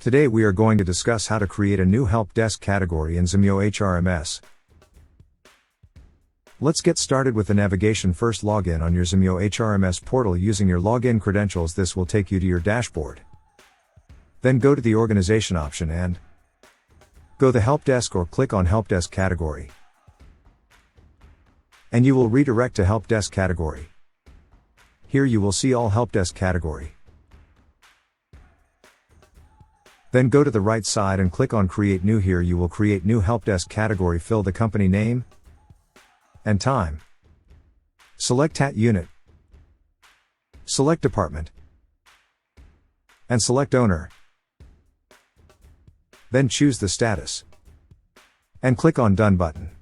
Today we are going to discuss how to create a new help desk category in Zimyo HRMS. Let's get started with the navigation. First, log in on your Zimyo HRMS portal using your login credentials. This will take you to your dashboard. Then go to the organization option and go the help desk or click on help desk category. And you will redirect to help desk category. Here you will see all help desk category. Then go to the right side and click on create new. Here you will create new help desk category. Fill the company name and time. Select TAT unit. Select department. And select owner. Then choose the status. And click on done button.